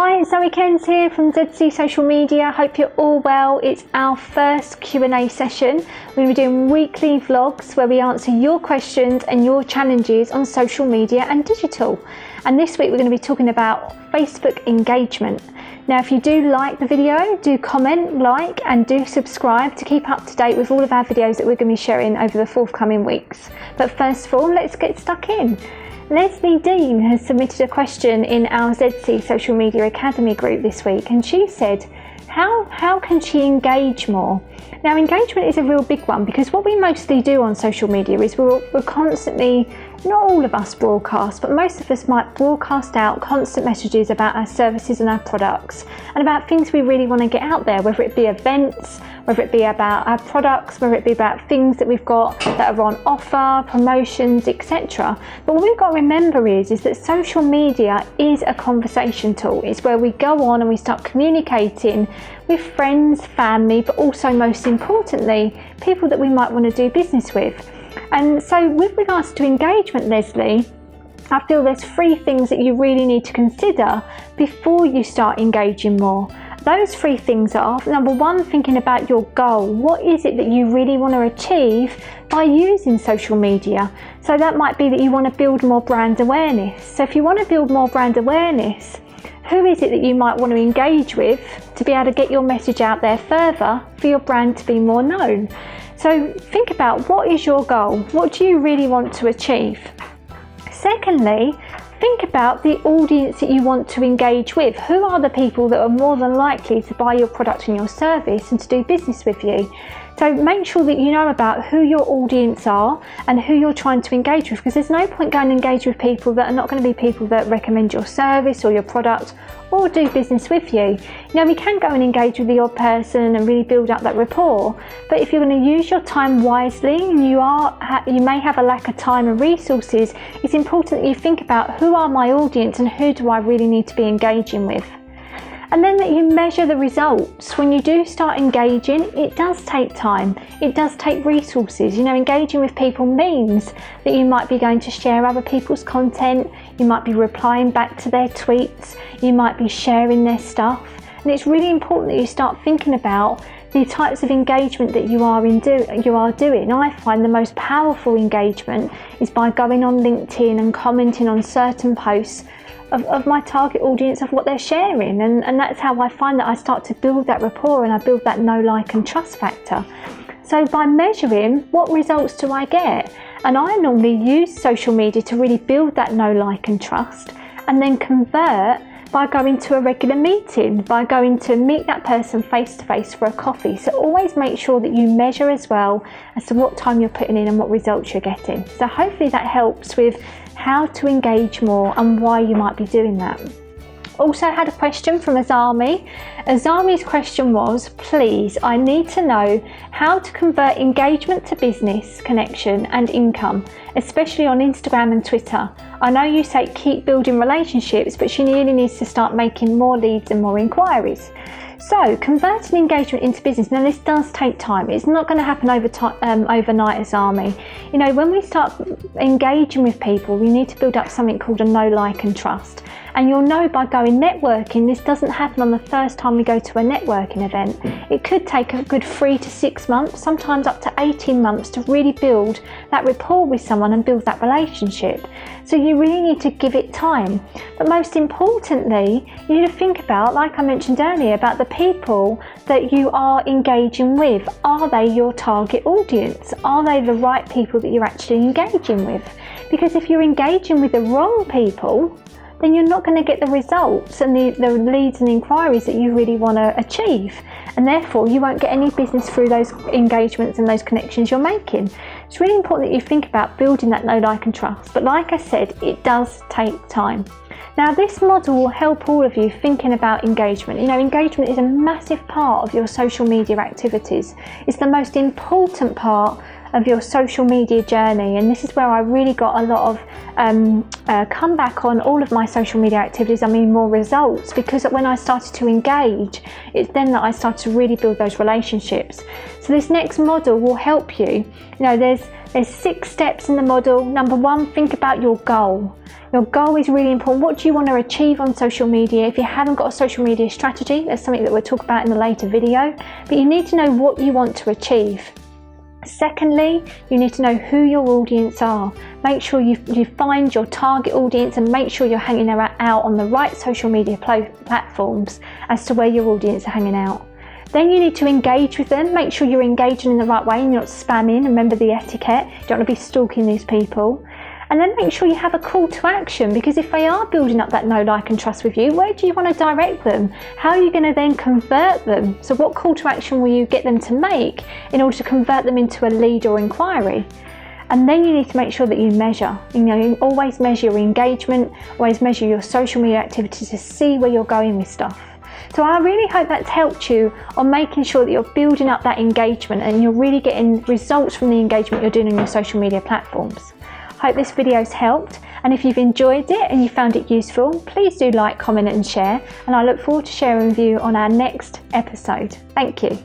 Hi, it's Cairns here from ZC Social Media. Hope you're all well. It's our first Q&A session. We're going to be doing weekly vlogs where we answer your questions and your challenges on social media and digital. And this week we're going to be talking about Facebook engagement. Now, if you do like the video, do comment, like, and do subscribe to keep up to date with all of our videos that we're going to be sharing over the forthcoming weeks. But first of all, let's get stuck in. Leslie Dean has submitted a question in our ZC Social Media Academy group this week, and she said, how can she engage more? Now, engagement is a real big one because what we mostly do on social media is we're constantly, not all of us broadcast, but most of us might broadcast out constant messages about our services and our products and about things we really want to get out there, whether it be events, whether it be about our products, whether it be about things that we've got that are on offer, promotions, etc. But what we've got to remember is that social media is a conversation tool. It's where we go on and we start communicating with friends, family, but also most importantly, people that we might want to do business with. And so with regards to engagement, Leslie, I feel there's 3 things that you really need to consider before you start engaging more. Those 3 things are, number 1, thinking about your goal. What is it that you really want to achieve by using social media? So that might be that you want to build more brand awareness. So if you want to build more brand awareness, who is it that you might want to engage with to be able to get your message out there further for your brand to be more known? So think about, what is your goal? What do you really want to achieve? Secondly, think about the audience that you want to engage with. Who are the people that are more than likely to buy your product and your service and to do business with you? So make sure that you know about who your audience are and who you're trying to engage with, because there's no point going and engage with people that are not going to be people that recommend your service or your product or do business with you. You know, we can go and engage with the odd person and really build up that rapport, but if you're going to use your time wisely and you may have a lack of time and resources, it's important that you think about, who are my audience and who do I really need to be engaging with? And then that you measure the results. When you do start engaging, it does take time. It does take resources. You know, engaging with people means that you might be going to share other people's content. You might be replying back to their tweets. You might be sharing their stuff. And it's really important that you start thinking about the types of engagement that you are doing. I find the most powerful engagement is by going on LinkedIn and commenting on certain posts of my target audience, of what they're sharing, and that's how I find that I start to build that rapport and I build that know, like and trust factor. So by measuring, what results do I get? And I normally use social media to really build that know, like and trust, and then convert by going to a regular meeting, by going to meet that person face to face for a coffee. So always make sure that you measure as well as to what time you're putting in and what results you're getting. So hopefully that helps with how to engage more and why you might be doing that. Also had a question from Azami. Azami's question was, please, I need to know how to convert engagement to business connection and income, especially on Instagram and Twitter. I know you say keep building relationships, but she really needs to start making more leads and more inquiries. So converting engagement into business, now this does take time. It's not going to happen overnight, Azami. You know, when we start engaging with people, we need to build up something called a know, like and trust. And you'll know by going networking, this doesn't happen on the first time we go to a networking event. It could take a good 3 to 6 months, sometimes up to 18 months to really build that rapport with someone and build that relationship. So you really need to give it time. But most importantly, you need to think about, like I mentioned earlier, about the people that you are engaging with. Are they your target audience? Are they the right people that you're actually engaging with? Because if you're engaging with the wrong people, then you're not going to get the results and the leads and inquiries that you really want to achieve. And therefore, you won't get any business through those engagements and those connections you're making. It's really important that you think about building that know, like and trust. But like I said, it does take time. Now, this model will help all of you thinking about engagement. You know, engagement is a massive part of your social media activities. It's the most important part of your social media journey, and this is where I really got a lot of comeback on all of my social media activities. I mean, more results, because when I started to engage, it's then that I started to really build those relationships. So this next model will help you. You know, there's There's 6 steps in the model. Number 1, think about your goal. Your goal is really important. What do you want to achieve on social media? If you haven't got a social media strategy, that's something that we'll talk about in a later video, but you need to know what you want to achieve. Secondly, you need to know who your audience are. Make sure you find your target audience and make sure you're hanging out on the right social media platforms as to where your audience are hanging out. Then you need to engage with them. Make sure you're engaging in the right way and you're not spamming. Remember the etiquette. You don't want to be stalking these people. And then make sure you have a call to action, because if they are building up that know, like and trust with you, where do you want to direct them? How are you going to then convert them? So what call to action will you get them to make in order to convert them into a lead or inquiry? And then you need to make sure that you measure. You always measure your engagement, always measure your social media activity to see where you're going with stuff. So I really hope that's helped you on making sure that you're building up that engagement and you're really getting results from the engagement you're doing on your social media platforms. Hope this video's helped, and if you've enjoyed it and you found it useful, please do like, comment and share, and I look forward to sharing with you on our next episode. Thank you.